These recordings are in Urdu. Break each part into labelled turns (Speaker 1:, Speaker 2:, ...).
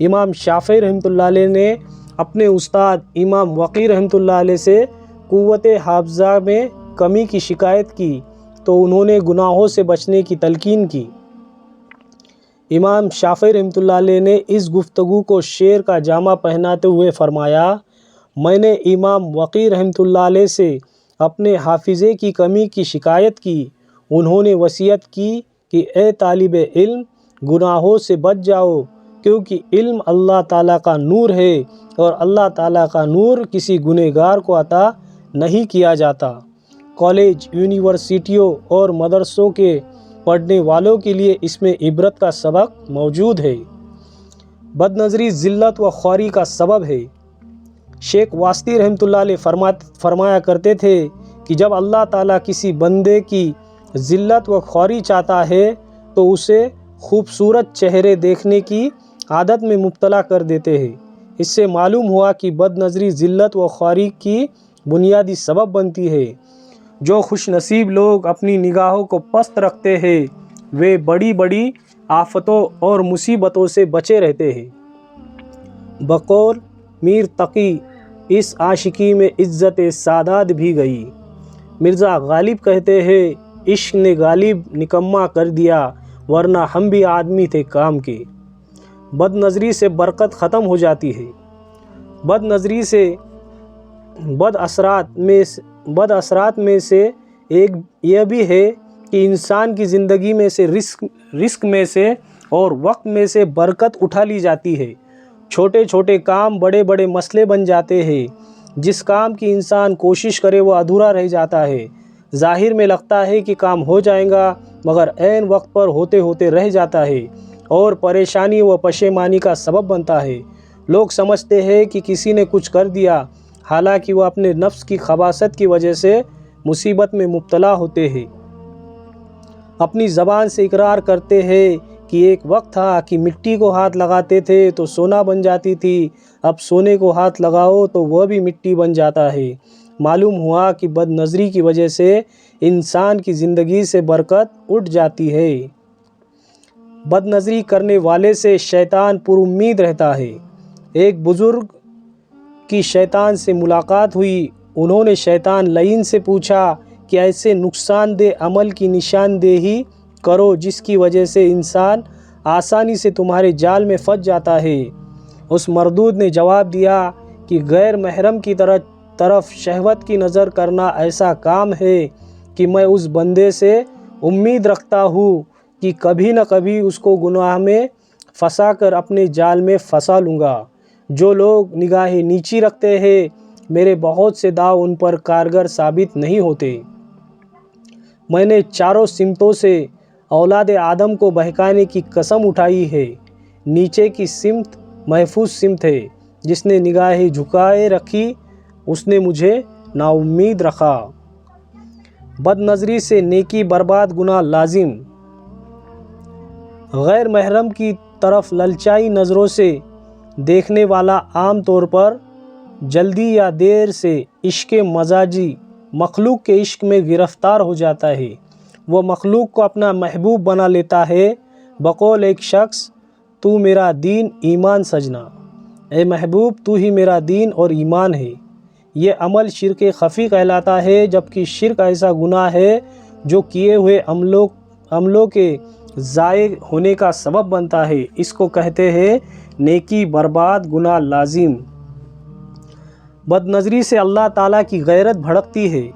Speaker 1: امام شافعی رحمۃ اللہ علیہ نے اپنے استاد امام وقی رحمۃ اللہ علیہ سے قوت حافظہ میں کمی کی شکایت کی تو انہوں نے گناہوں سے بچنے کی تلقین کی۔ امام شافعی رحمۃ اللہ علیہ نے اس گفتگو کو شعر کا جامہ پہناتے ہوئے فرمایا، میں نے امام وقی رحمۃ اللہ علیہ سے اپنے حافظے کی کمی کی شکایت کی۔ انہوں نے وصیت کی کہ اے طالب علم، گناہوں سے بچ جاؤ، کیونکہ علم اللہ تعالیٰ کا نور ہے اور اللہ تعالیٰ کا نور کسی گنہگار کو عطا نہیں کیا جاتا۔ کالج، یونیورسٹیوں اور مدرسوں کے پڑھنے والوں کے لیے اس میں عبرت کا سبق موجود ہے۔ بد نظری ذلت و خواری کا سبب ہے۔ شیخ واسطی رحمۃ اللہ علیہ فرمایا کرتے تھے کہ جب اللہ تعالیٰ کسی بندے کی ذلت و خواری چاہتا ہے تو اسے خوبصورت چہرے دیکھنے کی عادت میں مبتلا کر دیتے ہیں۔ اس سے معلوم ہوا کہ بد نظری ذلت و خواری کی بنیادی سبب بنتی ہے۔ جو خوش نصیب لوگ اپنی نگاہوں کو پست رکھتے ہیں وہ بڑی بڑی آفتوں اور مصیبتوں سے بچے رہتے ہیں۔ بقول میر تقی، اس عاشقی میں عزت سادات بھی گئی۔ مرزا غالب کہتے ہیں، عشق نے غالب نکما کر دیا، ورنہ ہم بھی آدمی تھے کام کے۔ بد نظری سے برکت ختم ہو جاتی ہے۔ بد نظری سے بد اثرات میں سے ایک یہ بھی ہے کہ انسان کی زندگی میں سے رزق میں سے اور وقت میں سے برکت اٹھا لی جاتی ہے۔ چھوٹے چھوٹے کام بڑے بڑے مسئلے بن جاتے ہیں۔ جس کام کی انسان کوشش کرے وہ ادھورا رہ جاتا ہے۔ ظاہر میں لگتا ہے کہ کام ہو جائے گا، مگر عین وقت پر ہوتے ہوتے رہ جاتا ہے اور پریشانی و پشیمانی کا سبب بنتا ہے۔ لوگ سمجھتے ہیں کہ کسی نے کچھ کر دیا، حالانکہ وہ اپنے نفس کی خباثت کی وجہ سے مصیبت میں مبتلا ہوتے ہیں۔ اپنی زبان سے اقرار کرتے ہیں کہ ایک وقت تھا کہ مٹی کو ہاتھ لگاتے تھے تو سونا بن جاتی تھی، اب سونے کو ہاتھ لگاؤ تو وہ بھی مٹی بن جاتا ہے۔ معلوم ہوا کہ بد نظری کی وجہ سے انسان کی زندگی سے برکت اٹھ جاتی ہے۔ بد نظری کرنے والے سے شیطان پر امید رہتا ہے۔ ایک بزرگ کی شیطان سے ملاقات ہوئی۔ انہوں نے شیطان لعین سے پوچھا کہ ایسے نقصان دہ عمل کی نشاندہی کرو جس کی وجہ سے انسان آسانی سے تمہارے جال میں پھنس جاتا ہے۔ اس مردود نے جواب دیا کہ غیر محرم کی طرف شہوت کی نظر کرنا ایسا کام ہے کہ میں اس بندے سے امید رکھتا ہوں کہ کبھی نہ کبھی اس کو گناہ میں پھنسا کر اپنے جال میں پھنسا لوں گا۔ جو لوگ نگاہیں نیچی رکھتے ہیں میرے بہت سے داؤ ان پر کارگر ثابت نہیں ہوتے۔ میں نے چاروں سمتوں سے اولاد آدم کو بہکانے کی قسم اٹھائی ہے۔ نیچے کی سمت محفوظ سمت ہے۔ جس نے نگاہیں جھکائے رکھی اس نے مجھے نا امید رکھا۔ بد نظری سے نیکی برباد گناہ لازم۔ غیر محرم کی طرف للچائی نظروں سے دیکھنے والا عام طور پر جلدی یا دیر سے عشق مزاجی مخلوق کے عشق میں گرفتار ہو جاتا ہے۔ وہ مخلوق کو اپنا محبوب بنا لیتا ہے۔ بقول ایک شخص، تو میرا دین ایمان سجنا، اے محبوب تو ہی میرا دین اور ایمان ہے۔ یہ عمل شرک خفی کہلاتا ہے، جبکہ شرک ایسا گناہ ہے جو کیے ہوئے عملوں کے ضائع ہونے کا سبب بنتا ہے۔ اس کو کہتے ہیں نیکی برباد گناہ لازم۔ بد نظری سے اللہ تعالیٰ کی غیرت بھڑکتی ہے۔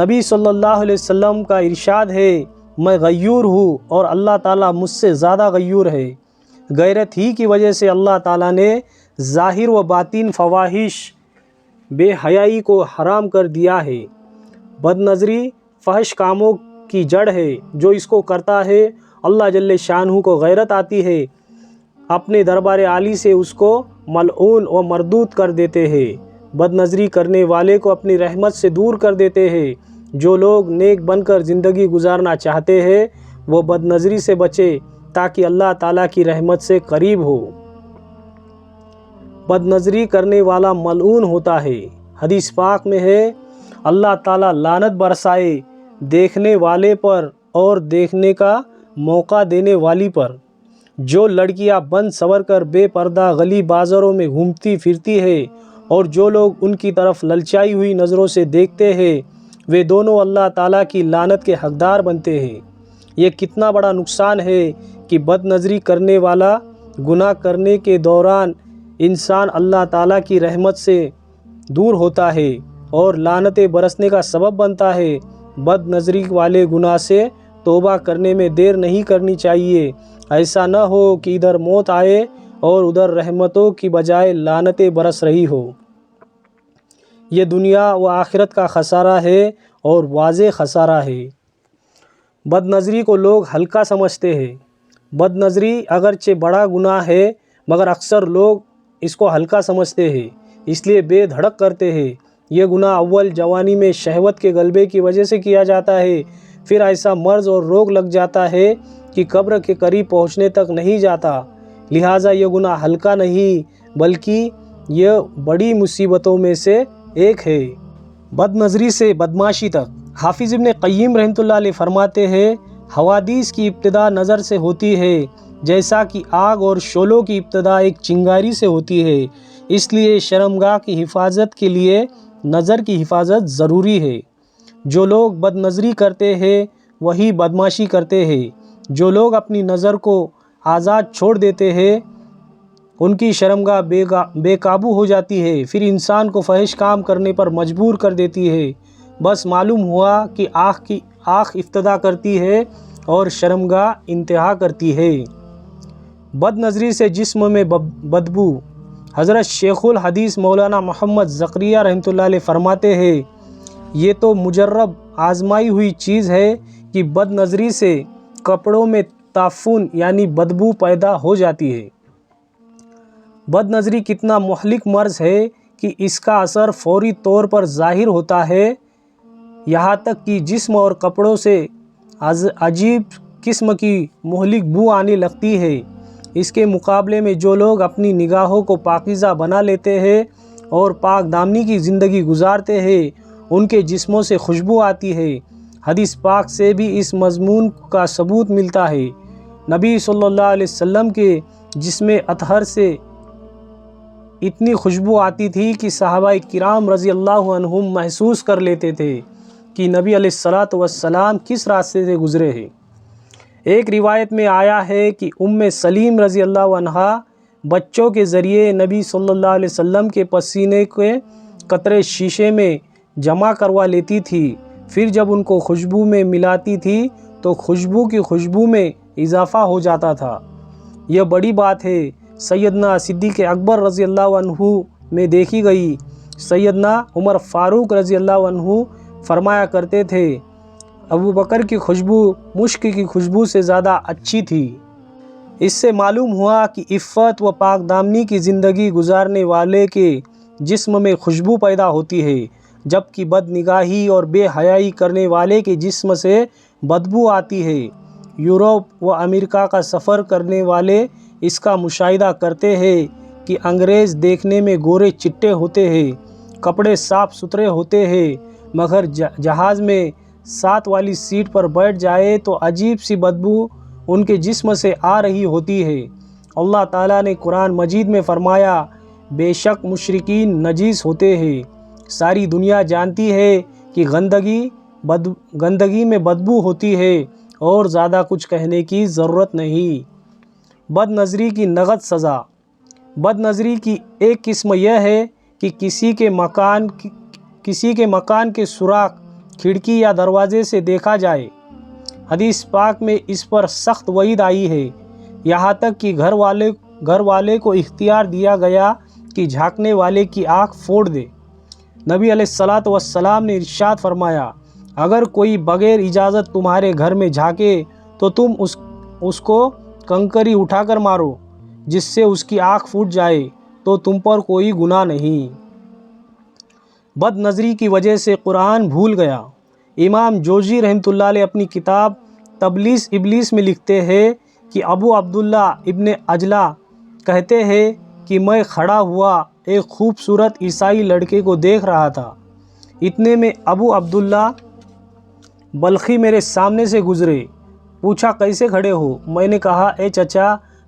Speaker 1: نبی صلی اللہ علیہ وسلم کا ارشاد ہے، میں غیور ہوں اور اللہ تعالیٰ مجھ سے زیادہ غیور ہے۔ غیرت ہی کی وجہ سے اللہ تعالیٰ نے ظاہر و باطن فواحش بے حیائی کو حرام کر دیا ہے۔ بد نظری فحش کاموں کی جڑ ہے۔ جو اس کو کرتا ہے اللہ جل شانہ کو غیرت آتی ہے، اپنے دربار عالی سے اس کو ملعون و مردود کر دیتے ہیں۔ بد نظری کرنے والے کو اپنی رحمت سے دور کر دیتے ہیں۔ جو لوگ نیک بن کر زندگی گزارنا چاہتے ہیں وہ بد نظری سے بچے تاکہ اللہ تعالیٰ کی رحمت سے قریب ہو۔ بد نظری کرنے والا ملعون ہوتا ہے۔ حدیث پاک میں ہے، اللہ تعالیٰ لعنت برسائے دیکھنے والے پر اور دیکھنے کا موقع دینے والی پر۔ جو لڑکیاں بن سور کر بے پردہ گلی بازاروں میں گھومتی پھرتی ہے اور جو لوگ ان کی طرف للچائی ہوئی نظروں سے دیکھتے ہیں وہ دونوں اللہ تعالیٰ کی لعنت کے حقدار بنتے ہیں۔ یہ کتنا بڑا نقصان ہے کہ بد نظری کرنے والا گناہ کرنے کے دوران انسان اللہ تعالیٰ کی رحمت سے دور ہوتا ہے اور لعنتیں برسنے کا سبب بنتا ہے۔ بد نظری والے گناہ سے توبہ کرنے میں دیر نہیں کرنی چاہیے، ایسا نہ ہو کہ ادھر موت آئے اور ادھر رحمتوں کی بجائے لعنتیں برس رہی ہو۔ یہ دنیا و آخرت کا خسارہ ہے اور واضح خسارہ ہے۔ بد نظری کو لوگ ہلکا سمجھتے ہیں۔ بد نظری اگرچہ بڑا گناہ ہے مگر اکثر لوگ اس کو ہلکا سمجھتے ہیں، اس لیے بے دھڑک کرتے ہیں۔ یہ گناہ اول جوانی میں شہوت کے غلبے کی وجہ سے کیا جاتا ہے، پھر ایسا مرض اور روگ لگ جاتا ہے کہ قبر کے قریب پہنچنے تک نہیں جاتا، لہٰذا یہ گناہ ہلکا نہیں بلکہ یہ بڑی مصیبتوں میں سے ایک ہے۔ بد نظری سے بدمعاشی تک۔ حافظ ابن قیم رحمۃ اللہ علیہ فرماتے ہیں، حوادث کی ابتدا نظر سے ہوتی ہے، جیسا کہ آگ اور شعلوں کی ابتدا ایک چنگاری سے ہوتی ہے، اس لیے شرمگاہ کی حفاظت کے لیے نظر کی حفاظت ضروری ہے۔ جو لوگ بد نظری کرتے ہیں وہی بدمعاشی کرتے ہیں۔ جو لوگ اپنی نظر کو آزاد چھوڑ دیتے ہیں ان کی شرمگاہ بے قابو ہو جاتی ہے، پھر انسان کو فحش کام کرنے پر مجبور کر دیتی ہے۔ بس معلوم ہوا کہ آنکھ ابتدا کرتی ہے اور شرمگاہ انتہا کرتی ہے۔ بد نظری سے جسم میں بدبو۔ حضرت شیخ الحدیث مولانا محمد زکریا رحمۃ اللہ علیہ فرماتے ہیں، یہ تو مجرب آزمائی ہوئی چیز ہے کہ بد نظری سے کپڑوں میں تعفن یعنی بدبو پیدا ہو جاتی ہے۔ بد نظری کتنا مہلک مرض ہے کہ اس کا اثر فوری طور پر ظاہر ہوتا ہے، یہاں تک کہ جسم اور کپڑوں سے عجیب قسم کی مہلک بو آنے لگتی ہے۔ اس کے مقابلے میں جو لوگ اپنی نگاہوں کو پاکیزہ بنا لیتے ہیں اور پاک دامنی کی زندگی گزارتے ہیں ان کے جسموں سے خوشبو آتی ہے۔ حدیث پاک سے بھی اس مضمون کا ثبوت ملتا ہے۔ نبی صلی اللہ علیہ وسلم کے جسم اطہر سے اتنی خوشبو آتی تھی کہ صحابہ کرام رضی اللہ عنہم محسوس کر لیتے تھے کہ نبی علیہ السلام کس راستے سے گزرے ہیں۔ ایک روایت میں آیا ہے کہ سلیم رضی اللہ عنہا بچوں کے ذریعے نبی صلی اللہ علیہ وسلم کے پسینے کے قطرے شیشے میں جمع کروا لیتی تھی، پھر جب ان کو خوشبو میں ملاتی تھی تو خوشبو کی خوشبو میں اضافہ ہو جاتا تھا۔ یہ بڑی بات ہے، سیدنا صدیق اکبر رضی اللہ عنہ میں دیکھی گئی۔ سیدنا عمر فاروق رضی اللہ عنہ فرمایا کرتے تھے، ابو بکر کی خوشبو مشک کی خوشبو سے زیادہ اچھی تھی۔ اس سے معلوم ہوا کہ عفت و پاک دامنی کی زندگی گزارنے والے کے جسم میں خوشبو پیدا ہوتی ہے، جبکہ بد نگاہی اور بے حیائی کرنے والے کے جسم سے بدبو آتی ہے۔ یورپ و امریکہ کا سفر کرنے والے اس کا مشاہدہ کرتے ہیں کہ انگریز دیکھنے میں گورے چٹے ہوتے ہیں، کپڑے صاف ستھرے ہوتے ہیں، مگر جہاز میں ساتھ والی سیٹ پر بیٹھ جائے تو عجیب سی بدبو ان کے جسم سے آ رہی ہوتی ہے۔ اللہ تعالیٰ نے قرآن مجید میں فرمایا، بے شک مشرکین نجیس ہوتے ہیں۔ ساری دنیا جانتی ہے کہ گندگی میں بدبو ہوتی ہے اور زیادہ کچھ کہنے کی ضرورت نہیں۔ بد نظری کی نغد سزا۔ بد نظری کی ایک قسم یہ ہے کہ کسی کے مکان کے سوراخ کھڑکی یا دروازے سے دیکھا جائے۔ حدیث پاک میں اس پر سخت وعید آئی ہے، یہاں تک کہ گھر والے کو اختیار دیا گیا کہ جھانکنے والے کی آنکھ پھوڑ دے۔ نبی علیہ السلام نے ارشاد فرمایا، اگر کوئی بغیر اجازت تمہارے گھر میں جھانکے تو تم اس کو کنکری اٹھا کر مارو جس سے اس کی آنکھ پھوٹ جائے تو تم پر کوئی گناہ نہیں۔ بد نظری کی وجہ سے قرآن بھول گیا۔ امام جوزی رحمۃ اللہ علیہ اپنی کتاب تبلیس ابلیس میں لکھتے ہیں کہ ابو عبداللہ ابن عجلہ کہتے ہیں کہ میں کھڑا ہوا ایک خوبصورت عیسائی لڑکے کو دیکھ رہا تھا، اتنے میں ابو عبداللہ بلخی میرے سامنے سے گزرے۔ پوچھا کیسے کھڑے ہو؟ میں نے کہا، اے چچا،